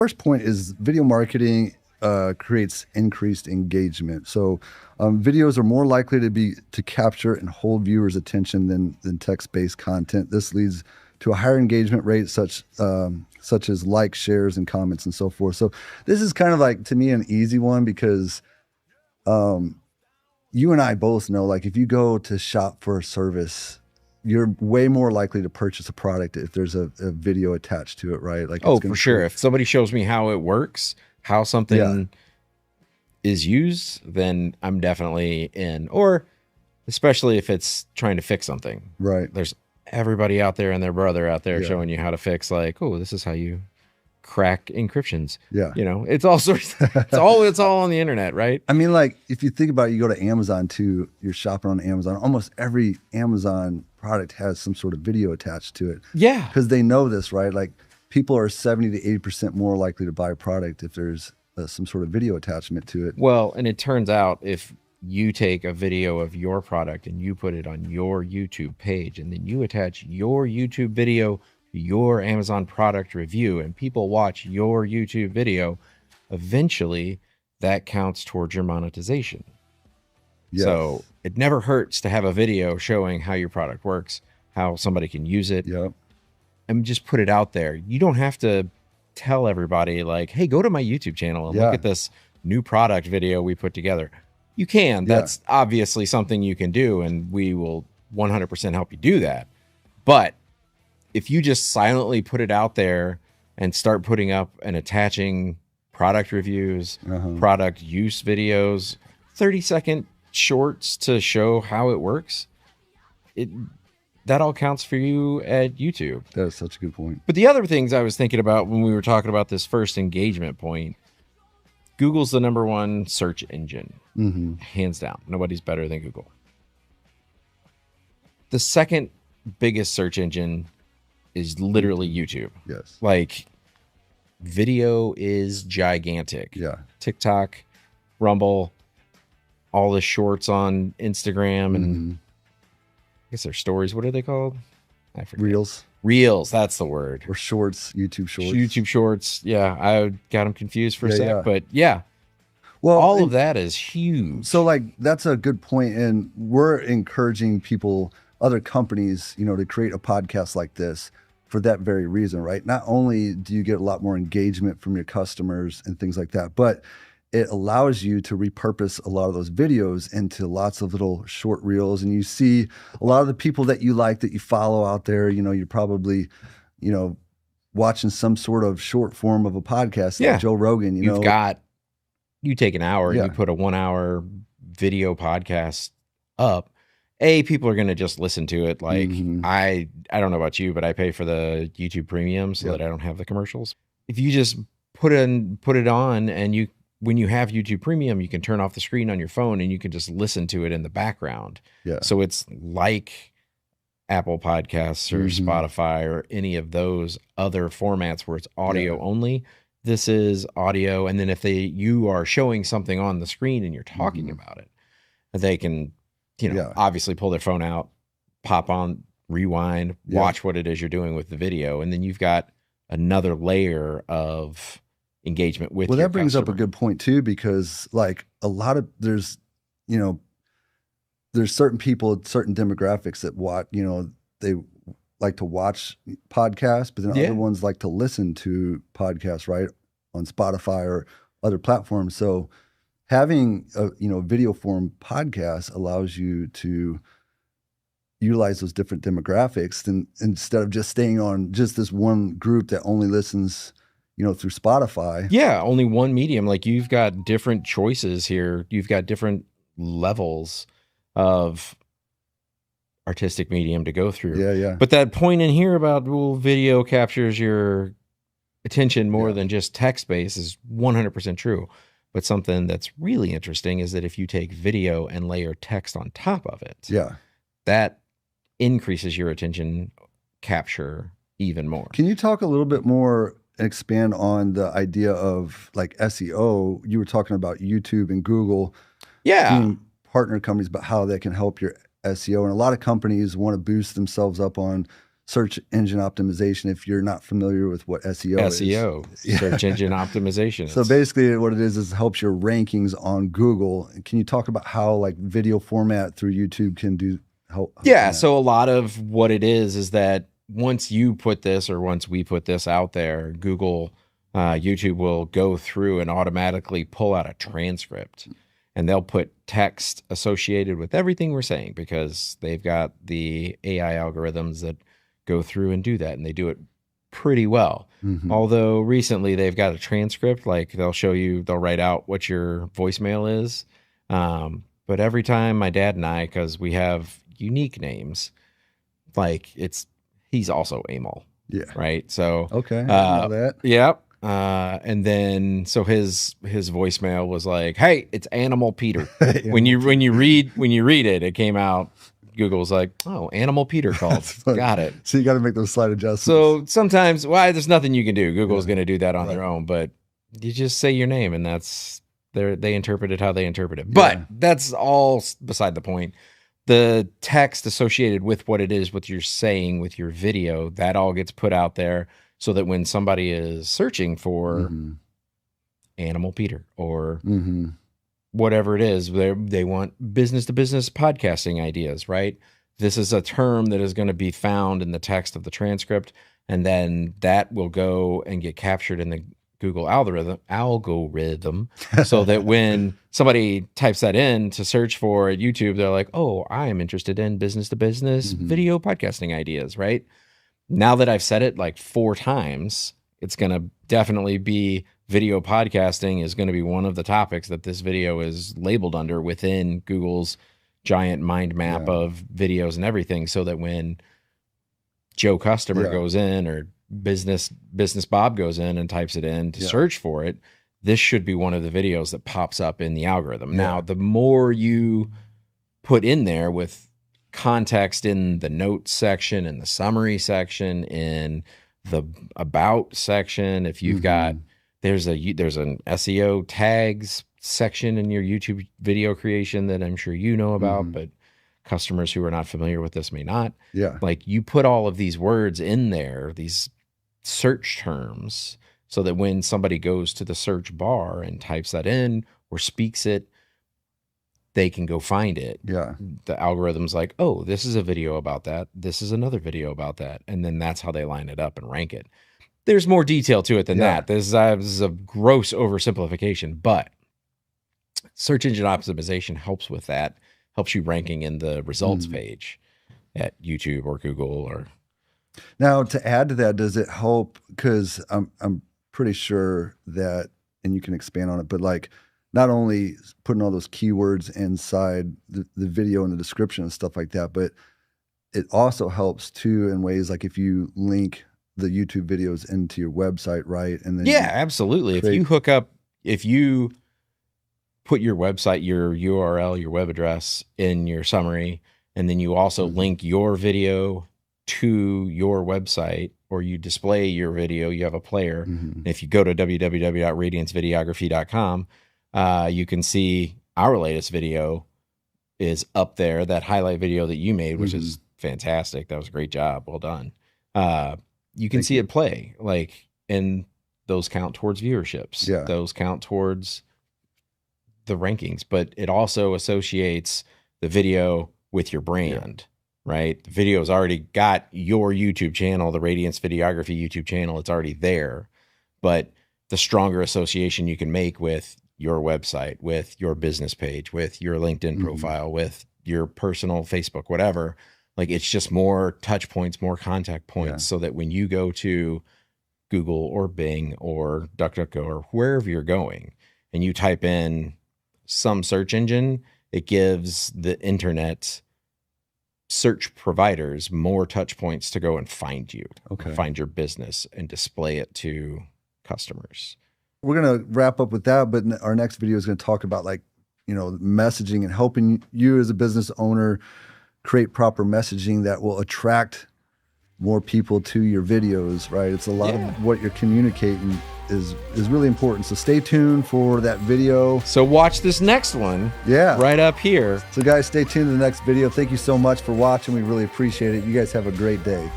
First point is video marketing creates increased engagement. So videos are more likely to capture and hold viewers' attention than text-based content. This leads to a higher engagement rate, such as likes, shares, and comments, and so forth. So this is kind of like, to me, an easy one because you and I both know, like, if you go to shop for a service, you're way more likely to purchase a product if there's a video attached to it, right? Like, oh, for sure. If somebody shows me how it works, how something is used, then I'm definitely in. Or especially if it's trying to fix something. Right. There's everybody out there and their brother out there showing you how to fix, like, oh, this is how you crack encryptions. Yeah. You know, it's all sorts, it's all on the internet, right? I mean, like, if you think about it, you go to Amazon too, you're shopping on Amazon. Almost every Amazon product has some sort of video attached to it. Yeah. Because they know this, right? Like, people are 70 to 80% more likely to buy a product if there's some sort of video attachment to it. Well, and it turns out if you take a video of your product and you put it on your YouTube page, and then you attach your YouTube video to your Amazon product review, and people watch your YouTube video, eventually that counts towards your monetization. Yes. So it never hurts to have a video showing how your product works, how somebody can use it. Yep. And just put it out there. You don't have to tell everybody, like, hey, go to my YouTube channel and look at this new product video we put together. You can. That's obviously something you can do, and we will 100% help you do that. But if you just silently put it out there and start putting up and attaching product reviews, product use videos, 30-second shorts to show how it works, that all counts for you at YouTube. That's such a good point. But the other things I was thinking about when we were talking about this first engagement point, Google's the #1 search engine, hands down. Nobody's better than Google. The second biggest search engine is literally YouTube. Yes. Like, video is gigantic. Yeah. TikTok, Rumble, all the shorts on Instagram, and I guess they're stories. What are they called? I forget. Reels. Reels, that's the word. Or shorts, YouTube shorts. YouTube shorts. Yeah, I got them confused for a sec, but yeah. Well, all of that is huge. So, like, that's a good point, and we're encouraging people, other companies, you know, to create a podcast like this for that very reason, right? Not only do you get a lot more engagement from your customers and things like that, but it allows you to repurpose a lot of those videos into lots of little short reels. And you see a lot of the people that you like, that you follow out there, you know, you're probably, you know, watching some sort of short form of a podcast, like Joe Rogan. You take an hour and you put a 1 hour video podcast up. People are going to just listen to it. Like, I don't know about you, but I pay for the YouTube Premium so that I don't have the commercials. If you just put it on, and when you have YouTube Premium, you can turn off the screen on your phone and you can just listen to it in the background. Yeah. So it's like Apple Podcasts or Spotify or any of those other formats where it's audio only. This is audio. And then if you are showing something on the screen and you're talking about it, they can, obviously pull their phone out, pop on, rewind, watch what it is you're doing with the video. And then you've got another layer of engagement with that brings up a good point too, because, like, there's certain people, certain demographics that watch, they like to watch podcasts, but then other ones like to listen to podcasts, right, on Spotify or other platforms. So having a video form podcast allows you to utilize those different demographics, and instead of just staying on just this one group that only listens through Spotify. Yeah, only one medium. Like, you've got different choices here. You've got different levels of artistic medium to go through. Yeah. But that point in here about, video captures your attention more than just text-based is 100% true. But something that's really interesting is that if you take video and layer text on top of it, that increases your attention capture even more. Can you talk a little bit more, expand on the idea of, like, SEO? You were talking about YouTube and Google being partner companies, but how they can help your SEO. And a lot of companies want to boost themselves up on search engine optimization if you're not familiar with what SEO is. SEO, search engine optimization. So basically what it is helps your rankings on Google. Can you talk about how like video format through YouTube can help? Yeah, so a lot of what it is that once you put this or once we put this out there, Google, YouTube will go through and automatically pull out a transcript. And they'll put text associated with everything we're saying because they've got the AI algorithms that go through and do that, and they do it pretty well. Although recently they've got a transcript, like they'll write out what your voicemail is. But every time my dad and I, because we have unique names, like he's also Amal. Yeah. Right. So okay. I know that. Yep. And then so his voicemail was like, "Hey, it's Animal Peter." when you read it, it came out. Google's like, "Oh, Animal Peter called." Got it. So you got to make those slight adjustments. So sometimes, there's nothing you can do. Google's going to do that on their own, but you just say your name, and they interpret it how they interpret it. But that's all beside the point. The text associated with what it is, what you're saying with your video, that all gets put out there. So that when somebody is searching for Animal Peter or whatever it is, they want business-to-business podcasting ideas, right? This is a term that is going to be found in the text of the transcript, and then that will go and get captured in the Google algorithm so that when somebody types that in to search for at YouTube, they're like, "Oh, I am interested in business-to-business video podcasting ideas," right? Now that I've said it like 4 times, it's going to definitely be video podcasting is going to be one of the topics that this video is labeled under within Google's giant mind map of videos and everything. So that when Joe Customer goes in or business Bob goes in and types it in to search for it, this should be one of the videos that pops up in the algorithm. Now, the more you put in there with context in the notes section, in the summary section, in the about section, if you've got there's an SEO tags section in your YouTube video creation that I'm sure you know about, but customers who are not familiar with this may not. Like you put all of these words in there, these search terms, so that when somebody goes to the search bar and types that in or speaks it, they can go find it. The algorithm's like, "Oh, this is a video about that. This is another video about that." And then that's how they line it up and rank it. There's more detail to it than that. This is a gross oversimplification, but search engine optimization helps with that, helps you ranking in the results page at YouTube or Google. Or now to add to that, does it help? Because I'm pretty sure that, and you can expand on it, but like, not only putting all those keywords inside the video and the description and stuff like that, but it also helps too in ways like if you link the YouTube videos into your website, right? And then absolutely. If you put your website, your URL, your web address in your summary, and then you also link your video to your website, or you display your video, you have a player. And if you go to www.radiancevideography.com, you can see our latest video is up there, that highlight video that you made, which is fantastic. That was a great job. Well done. You can see it play, like, and those count towards viewerships. Those count towards the rankings, but it also associates the video with your brand, right? The video's already got your YouTube channel, the Radiance Videography YouTube channel. It's already there, but the stronger association you can make with your website, with your business page, with your LinkedIn profile, with your personal Facebook, whatever, like it's just more touch points, more contact points, so that when you go to Google or Bing or DuckDuckGo or wherever you're going and you type in some search engine, it gives the internet search providers more touch points to go and find you, find your business and display it to customers. We're going to wrap up with that, but our next video is going to talk about, like, you know, messaging and helping you as a business owner create proper messaging that will attract more people to your videos, right? It's a lot of what you're communicating is really important. So stay tuned for that video. So watch this next one right up here. So guys, stay tuned to the next video. Thank you so much for watching. We really appreciate it. You guys have a great day.